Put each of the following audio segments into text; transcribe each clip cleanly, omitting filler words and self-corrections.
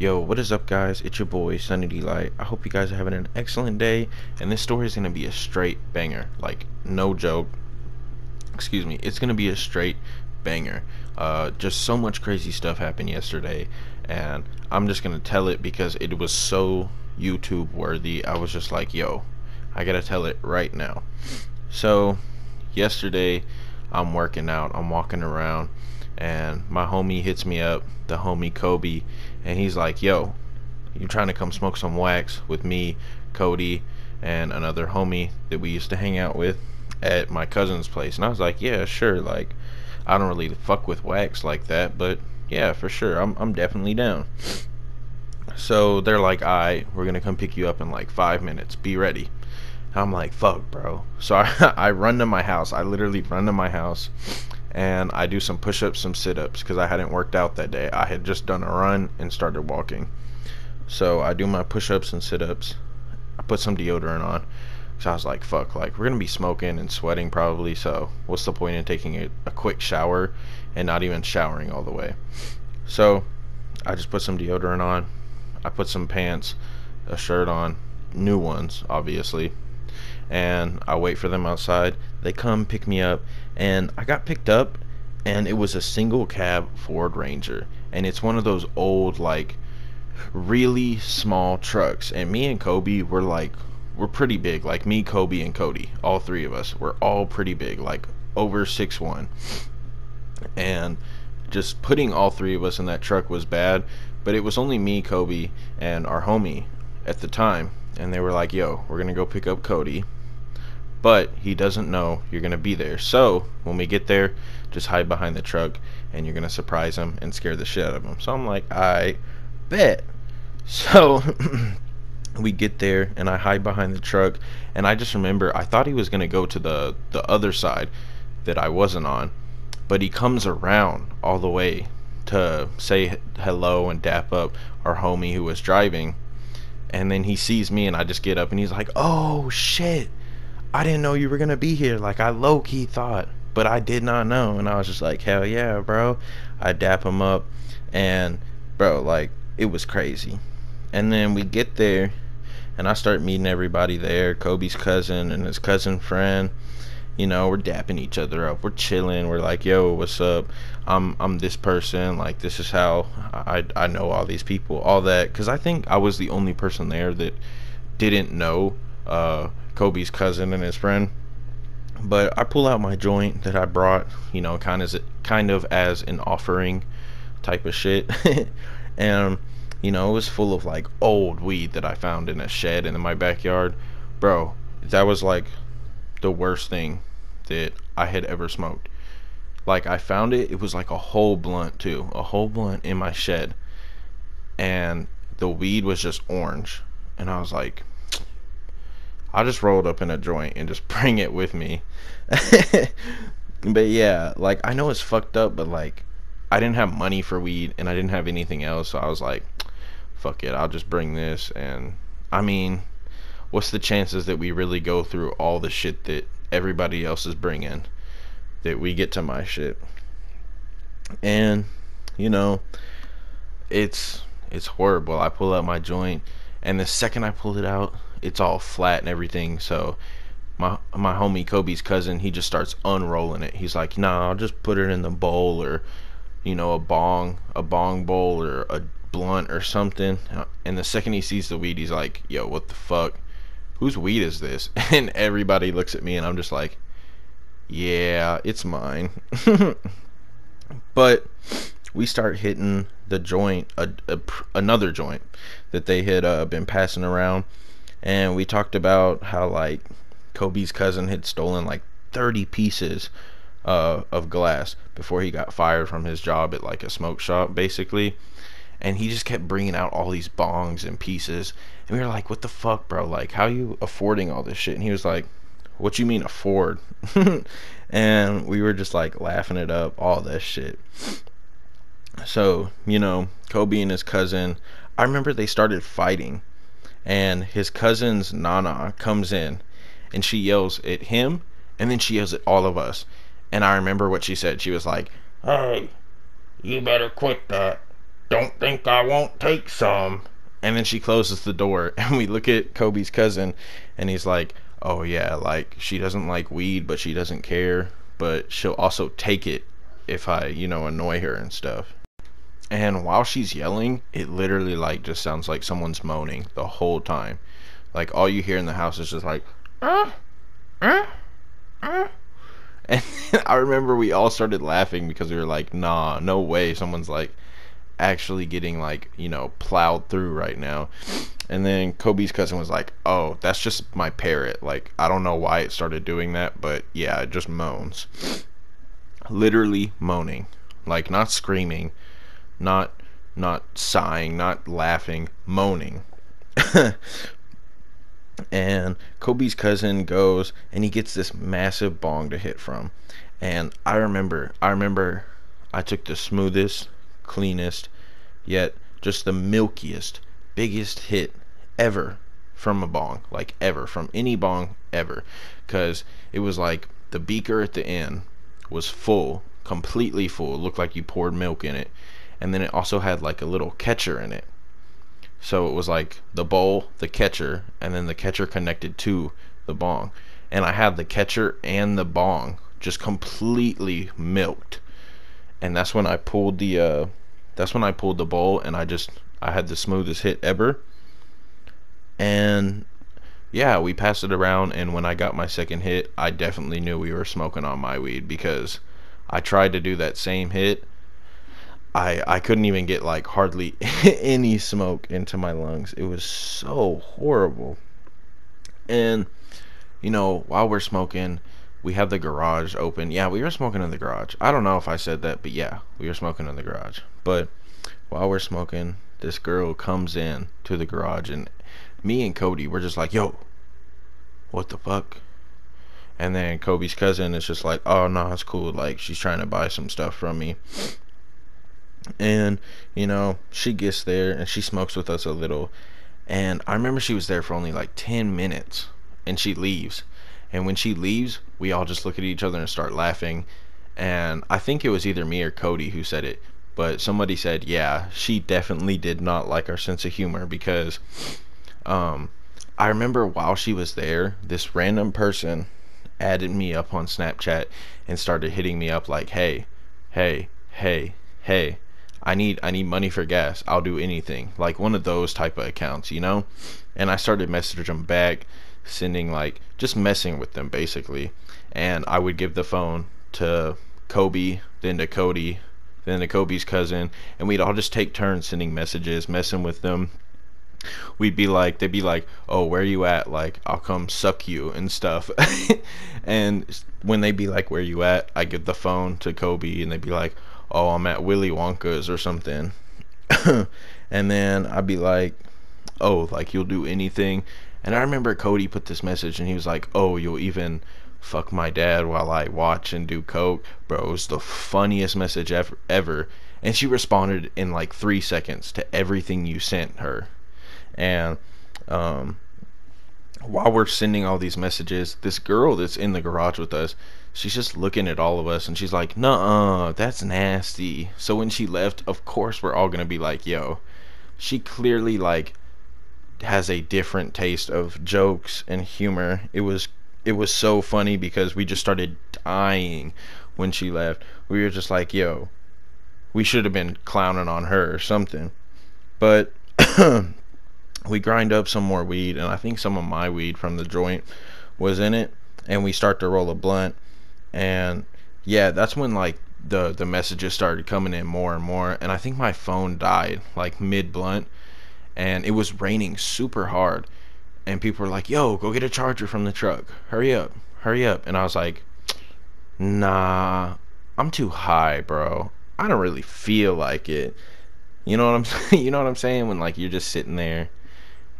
Yo, what is up, guys? It's your boy, Sunny Delight. I hope you guys are having an excellent day, and this story is going to be a straight banger. Like, no joke. Excuse me. It's going to be a straight banger. Just so much crazy stuff happened yesterday, and I'm just going to tell it because it was so YouTube worthy. I was just like, yo, I got to tell it right now. So, yesterday, I'm working out, I'm walking around, and my homie hits me up, the homie Kobe, and he's like, yo, you trying to come smoke some wax with me, Cody, and another homie that we used to hang out with at my cousin's place? And I was like, yeah, sure. Like, I don't really fuck with wax like that, but yeah, for sure, I'm definitely down. So they're like, alright, we're gonna come pick you up in like 5 minutes, be ready. I'm like, fuck, bro. So I run to my house. I literally run to my house, and I do some push-ups, some sit-ups, because I hadn't worked out that day. I had just done a run and started walking. So I do my push-ups and sit-ups. I put some deodorant on, so I was like, fuck, like, we're gonna be smoking and sweating probably, so what's the point in taking a quick shower and not even showering all the way? So I just put some deodorant on. I put some pants, a shirt on, new ones, obviously, and I wait for them outside. They come pick me up, and I got picked up, and it was a single cab Ford Ranger, and it's one of those old, like, really small trucks. And me and Kobe were like, we're pretty big. Like, me, Kobe, and Cody, all three of us, we're all pretty big, like over 6'1". And just putting all three of us in that truck was bad, but it was only me, Kobe, and our homie at the time. And they were like, yo, we're gonna go pick up Cody, but he doesn't know you're gonna be there. So when we get there, just hide behind the truck, and you're gonna surprise him and scare the shit out of him. So I'm like, I bet. So we get there, and I hide behind the truck, and I just remember I thought he was gonna go to the other side that I wasn't on, but he comes around all the way to say hello and dap up our homie who was driving. And then he sees me, and I just get up, and he's like, oh shit, I didn't know you were gonna be here. Like, I low-key thought, but I did not know. And I was just like, hell yeah, bro. I dap him up, and bro, like, it was crazy. And then we get there, and I start meeting everybody there, Kobe's cousin and his cousin friend. You know, we're dapping each other up, we're chilling, we're like, yo, what's up, I'm this person, like, this is how I know all these people, all that, because I think I was the only person there that didn't know Kobe's cousin and his friend. But I pull out my joint that I brought, you know, kind of as an offering type of shit. And you know, it was full of like old weed that I found in a shed in my backyard. Bro, that was like the worst thing that I had ever smoked. Like, I found it was like a whole blunt too, a whole blunt in my shed, and the weed was just orange. And I was like, I just rolled up in a joint and just bring it with me. But yeah, like, I know it's fucked up, but like, I didn't have money for weed, and I didn't have anything else, so I was like, fuck it, I'll just bring this. And I mean, what's the chances that we really go through all the shit that everybody else is bringing, that we get to my shit? And you know, it's horrible. I pull out my joint, and the second I pull it out, it's all flat and everything. So my homie Kobe's cousin, he just starts unrolling it. He's like, nah, I'll just put it in the bowl, or you know, a bong bowl, or a blunt or something. And the second he sees the weed, he's like, yo, what the fuck, whose weed is this? And everybody looks at me, and I'm just like, yeah, it's mine. But we start hitting the joint, another joint that they had been passing around. And we talked about how, like, Kobe's cousin had stolen like 30 pieces of glass before he got fired from his job at like a smoke shop, basically. And he just kept bringing out all these bongs and pieces, and we were like, what the fuck, bro, like, how are you affording all this shit? And he was like, what you mean afford? And we were just like laughing it up, all this shit. So, you know, Kobe and his cousin, I remember they started fighting, and his cousin's Nana comes in, and she yells at him, and then she yells at all of us. And I remember what she said. She was like, hey, you better quit that. Don't think I won't take some. And then she closes the door, and we look at Kobe's cousin, and he's like, oh yeah, like, she doesn't like weed, but she doesn't care, but she'll also take it if I, annoy her and stuff. And while she's yelling, it literally, like, just sounds like someone's moaning the whole time. Like, all you hear in the house is just like, uh, uh, uh. And I remember we all started laughing because we were like, nah, no way someone's, like, actually getting, like, plowed through right now. And then Kobe's cousin was like, oh, that's just my parrot. Like, I don't know why it started doing that, but yeah, it just moans. Literally moaning. Like, not screaming, not sighing, not laughing, moaning. And Kobe's cousin goes and he gets this massive bong to hit from. And I remember I took the smoothest, cleanest, yet just the milkiest, biggest hit ever from a bong, like ever, from any bong ever, because it was like the beaker at the end was full, completely full. It looked like you poured milk in it, and then it also had like a little catcher in it. So it was like the bowl, the catcher, and then the catcher connected to the bong. And I had the catcher and the bong just completely milked. And that's when I pulled the bowl, and I had the smoothest hit ever. And yeah, we passed it around, and when I got my second hit, I definitely knew we were smoking on my weed, because I tried to do that same hit. I couldn't even get like hardly any smoke into my lungs. It was so horrible. And while we're smoking, we have the garage open. Yeah, we were smoking in the garage. I don't know if I said that, but yeah, we were smoking in the garage. But while we're smoking, this girl comes in to the garage, and me and Cody, we're just like, yo, what the fuck? And then Kobe's cousin is just like, oh no, it's cool, like, she's trying to buy some stuff from me. And she gets there and she smokes with us a little, and I remember she was there for only like 10 minutes, and she leaves. And when she leaves, we all just look at each other and start laughing. And I think it was either me or Cody who said it, but somebody said, yeah, she definitely did not like our sense of humor, because I remember while she was there, this random person added me up on Snapchat and started hitting me up like, hey, hey, hey, hey, I need money for gas. I'll do anything. Like one of those type of accounts, And I started messaging them back, sending, like, just messing with them basically. And I would give the phone to Kobe, then to Cody, then to Kobe's cousin, and we'd all just take turns sending messages, messing with them. They'd be like, oh, where you at? Like, I'll come suck you and stuff. And when they'd be like, where you at? I give the phone to Kobe, and they'd be like, oh, I'm at Willy Wonka's or something. And then I'd be like, oh, like, you'll do anything? And I remember Cody put this message, and he was like, oh, you'll even fuck my dad while I watch and do coke? Bro, it was the funniest message ever. And she responded in like 3 seconds to everything you sent her. And while we're sending all these messages, this girl that's in the garage with us, she's just looking at all of us, and she's like, nuh-uh, that's nasty. So when she left, of course we're all gonna be like, yo, she clearly, like, has a different taste of jokes and humor. It was so funny, because we just started dying when she left. We were just like, yo, we should have been clowning on her or something. But we grind up some more weed, and I think some of my weed from the joint was in it, and we start to roll a blunt. And yeah, that's when, like, the messages started coming in more and more, and I think my phone died like mid blunt, and it was raining super hard, and people were like, yo, go get a charger from the truck, hurry up, and I was like, nah, I'm too high, bro, I don't really feel like it. You know what I'm saying, when, like, you're just sitting there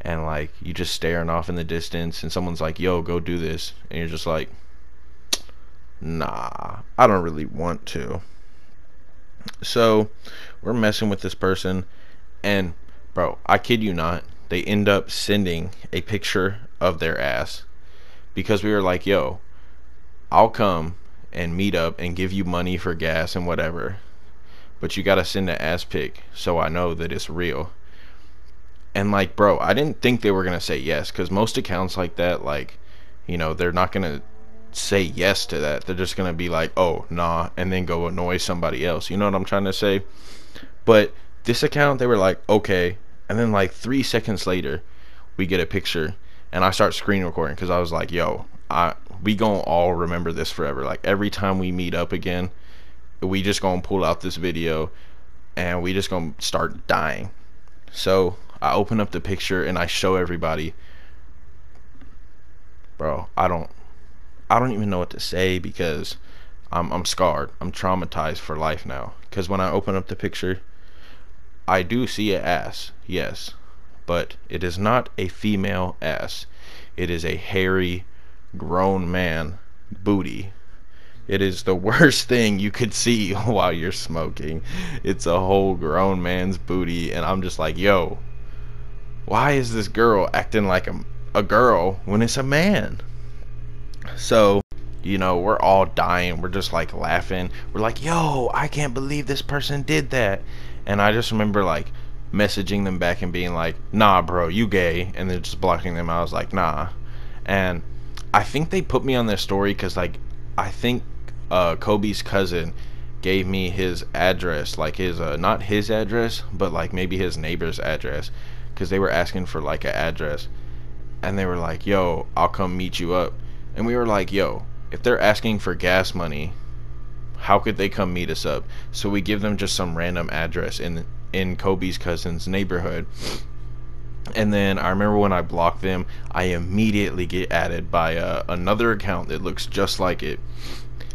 and, like, you just staring off in the distance, and someone's like, yo, go do this, and you're just like, nah, I don't really want to. So we're messing with this person, and bro, I kid you not, they end up sending a picture of their ass, because we were like, yo, I'll come and meet up and give you money for gas and whatever, but you gotta send an ass pic so I know that it's real. And like, bro, I didn't think they were gonna say yes, because most accounts like that, like, they're not gonna say yes to that. They're just gonna be like, oh nah, and then go annoy somebody else. You know what I'm trying to say? But this account, they were like, okay. And then like 3 seconds later, we get a picture, and I start screen recording because I was like, yo, we gonna all remember this forever. Like, every time we meet up again, we just gonna pull out this video and we just gonna start dying. So I open up the picture and I show everybody. Bro, I don't even know what to say, because I'm scarred. I'm traumatized for life now, because when I open up the picture, I do see an ass, yes, but it is not a female ass. It is a hairy, grown man booty. It is the worst thing you could see while you're smoking. It's a whole grown man's booty, and I'm just like, yo, why is this girl acting like a girl when it's a man? So, we're all dying. We're just like laughing. We're like, yo, I can't believe this person did that. And I just remember like messaging them back and being like, nah, bro, you gay. And then just blocking them. I was like, nah. And I think they put me on their story because, like, I think Kobe's cousin gave me his address, like his not his address, but like maybe his neighbor's address, because they were asking for like an address. And they were like, yo, I'll come meet you up. And we were like, yo, if they're asking for gas money, how could they come meet us up? So we give them just some random address in Kobe's cousin's neighborhood. And then I remember when I blocked them, I immediately get added by another account that looks just like it.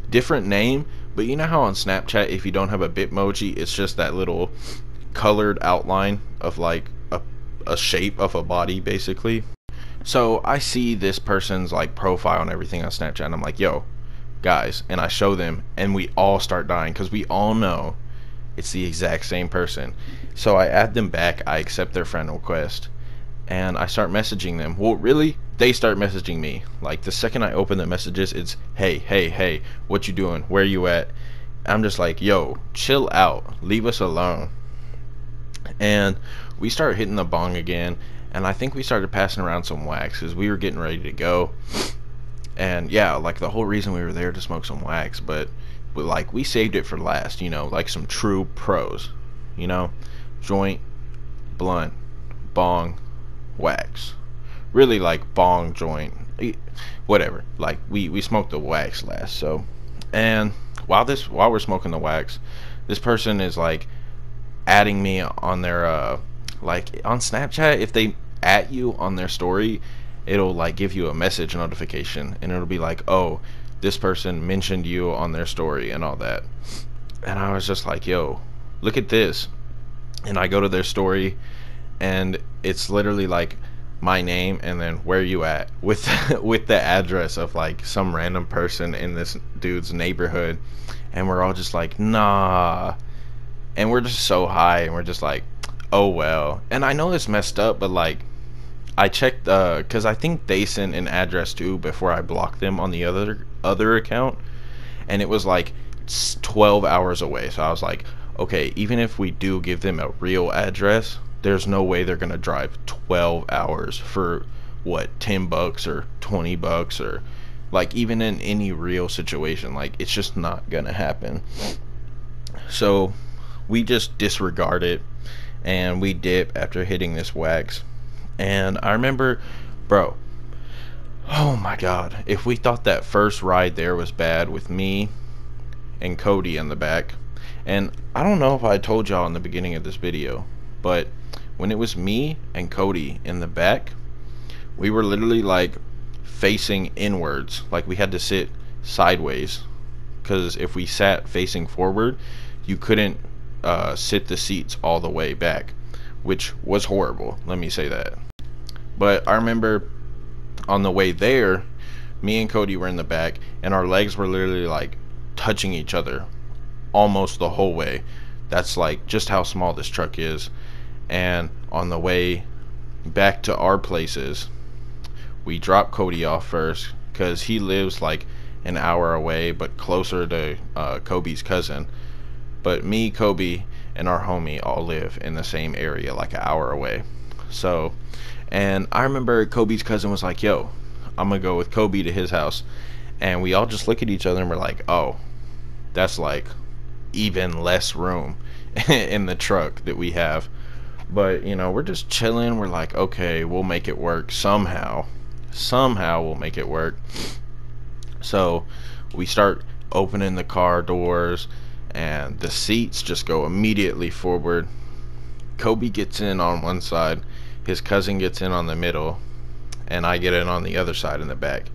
Different name, but you know how on Snapchat, if you don't have a Bitmoji, it's just that little colored outline of like a shape of a body, basically. So I see this person's like profile and everything on Snapchat, and I'm like, yo, guys, and I show them, and we all start dying because we all know it's the exact same person. So I add them back, I accept their friend request, and I start messaging them. Well, really, they start messaging me. Like, the second I open the messages, it's, hey, what you doing? Where you at? I'm just like, yo, chill out, leave us alone. And we start hitting the bong again, and I think we started passing around some wax because we were getting ready to go. And yeah, like, the whole reason we were there to smoke some wax, but like, we saved it for last, like some true pros, joint, blunt, bong, wax. Really, like, bong, joint, whatever. Like, we smoked the wax last. So, and while we're smoking the wax, this person is like adding me on their like on Snapchat. If they at you on their story, it'll like give you a message notification, and it'll be like, oh, this person mentioned you on their story and all that. And I was just like, yo, look at this. And I go to their story, and it's literally like my name and then where you at, with with the address of like some random person in this dude's neighborhood. And we're all just like, nah. And we're just so high, and we're just like, oh well. And I know it's messed up, but like, I checked because I think they sent an address too before I blocked them on the other account, and it was like 12 hours away. So I was like, okay, even if we do give them a real address, there's no way they're gonna drive 12 hours for what, $10 or $20, or like, even in any real situation, like, it's just not gonna happen. So we just disregard it, and we dip after hitting this wax. And I remember, bro, oh my god, if we thought that first ride there was bad with me and Cody in the back, and I don't know if I told y'all in the beginning of this video, but when it was me and Cody in the back, we were literally like facing inwards. Like, we had to sit sideways, because if we sat facing forward, you couldn't sit the seats all the way back, which was horrible, let me say that. But I remember on the way there, me and Cody were in the back, and our legs were literally like touching each other almost the whole way. That's like just how small this truck is. And on the way back to our places, we dropped Cody off first, because he lives like an hour away, but closer to Kobe's cousin. But me, Kobe, and our homie all live in the same area, like an hour away. So, and I remember Kobe's cousin was like, yo, I'm gonna go with Kobe to his house. And we all just look at each other and we're like, oh, that's like even less room in the truck that we have. But, you know, we're just chilling. We're like, okay, we'll make it work somehow. Somehow we'll make it work. So we start opening the car doors, and the seats just go immediately forward. Kobe gets in on one side, his cousin gets in on the middle, and I get in on the other side in the back.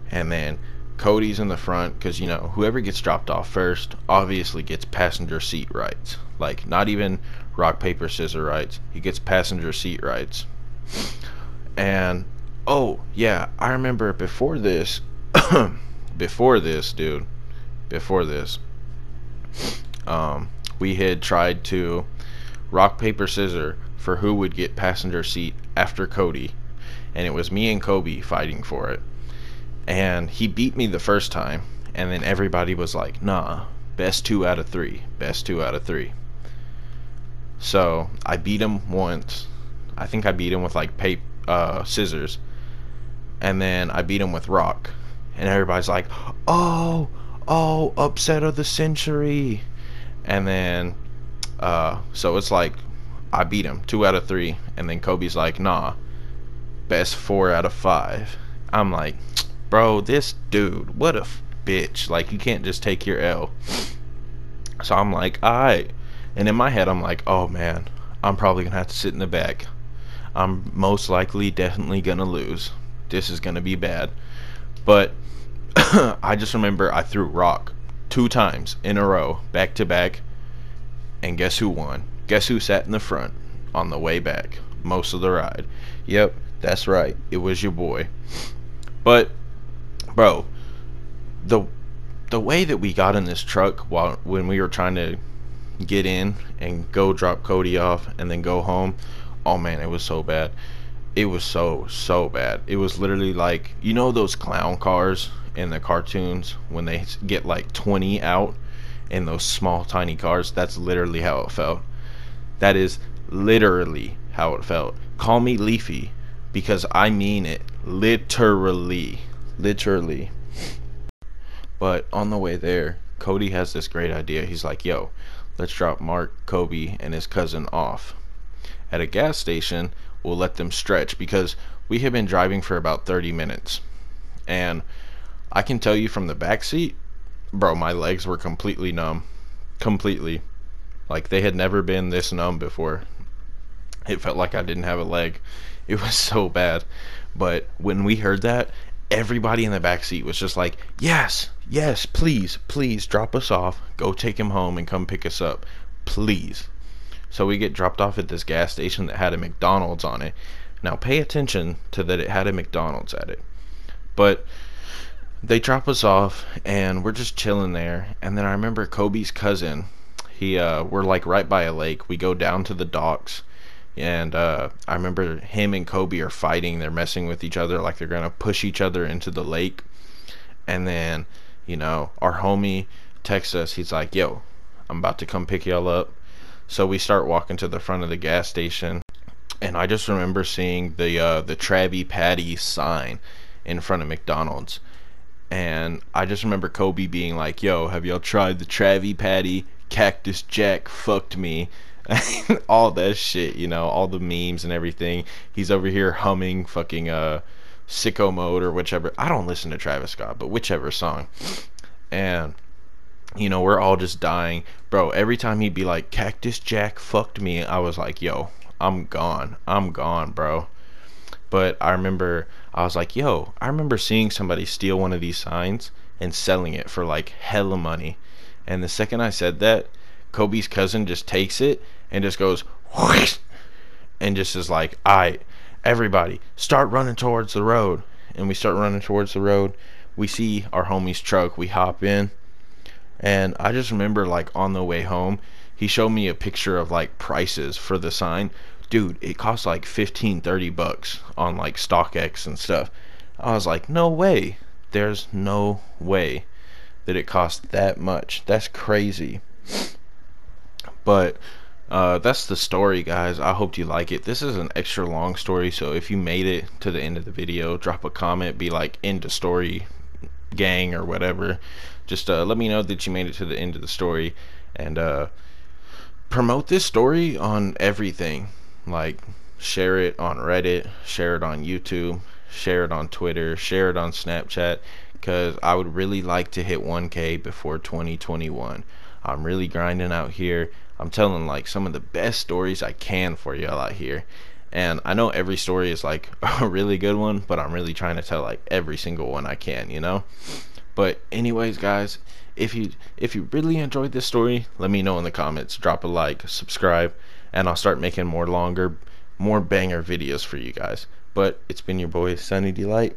And then Cody's in the front because, you know, whoever gets dropped off first obviously gets passenger seat rights. Like, not even rock, paper, scissors rights. He gets passenger seat rights. And, oh, yeah, I remember before this, before this, dude, before this, we had tried to rock, paper, scissors for who would get passenger seat after Cody. And it was me and Kobe fighting for it. And he beat me the first time, and then everybody was like, nah, best 2 out of 3, best 2 out of 3. So I beat him once. I think I beat him with like scissors, and then I beat him with rock, and everybody's like, oh, upset of the century. And then so it's like I beat him 2 out of 3, and then Kobe's like, nah, best 4 out of 5. I'm like, bro, this dude, what a bitch. Like, you can't just take your L. So I'm like, alright. And in my head, I'm like, oh man, I'm probably gonna have to sit in the back. I'm most likely definitely gonna lose. This is gonna be bad. But I just remember I threw rock 2 times in a row, back to back. And guess who won? Guess who sat in the front on the way back most of the ride? Yep, that's right. It was your boy. But bro, the way that we got in this truck when we were trying to get in and go drop Cody off and then go home, oh man, it was so bad. It was so bad. It was literally like, you know those clown cars in the cartoons when they get like 20 out in those small tiny cars? That's literally how it felt. That is literally how it felt. Call me Leafy, because I mean it. Literally. But on the way there, Cody has this great idea. He's like, yo, let's drop Mark, Kobe, and his cousin off at a gas station. We'll let them stretch, because we had been driving for about 30 minutes. And I can tell you from the back seat, bro, my legs were completely numb. Completely. Like, they had never been this numb before. It felt like I didn't have a leg. It was so bad. But when we heard that, everybody in the back seat was just like, yes, please drop us off, go take him home and come pick us up, please. So we get dropped off at this gas station that had a McDonald's on it. Now pay attention to that, it had a McDonald's at it. But they drop us off and we're just chilling there. And then I remember Kobe's cousin, we're like right by a lake. We go down to the docks. And I remember him and Kobe are fighting. They're messing with each other, like they're gonna push each other into the lake. And then, you know, our homie texts us. He's like, yo, I'm about to come pick y'all up. So we start walking to the front of the gas station, and I just remember seeing the Krabby Patty sign in front of McDonald's. And I just remember Kobe being like, yo, have y'all tried the Krabby Patty? Cactus Jack fucked me. All that shit, you know, all the memes and everything. He's over here humming fucking Sicko Mode or whichever. I don't listen to Travis Scott, but whichever song. And, you know, we're all just dying. Bro, every time he'd be like, Cactus Jack fucked me, I was like, yo, I'm gone, bro. But I remember, I was like, yo, I remember seeing somebody steal one of these signs and selling it for like hella money. And the second I said that, Kobe's cousin just takes it and just goes whoosh, and just is like, alright, everybody start running towards the road. And we start running towards the road. We see our homie's truck, we hop in. And I just remember, like, on the way home, he showed me a picture of like prices for the sign. Dude, it cost like 15-30 bucks on like StockX and stuff. I was like, no way, there's no way that it cost that much. That's crazy. But that's the story, guys. I hope you like it. This is an extra long story, so if you made it to the end of the video, drop a comment, be like "end of story gang" or whatever. Just let me know that you made it to the end of the story, and promote this story on everything. Like, share it on Reddit, share it on YouTube, share it on Twitter, share it on Snapchat, because I would really like to hit 1K before 2021. I'm really grinding out here. I'm telling like some of the best stories I can for y'all out here. And I know every story is like a really good one, but I'm really trying to tell like every single one I can, you know? But anyways, guys, if you really enjoyed this story, let me know in the comments. Drop a like, subscribe, and I'll start making more banger videos for you guys. But it's been your boy Sunny Delight.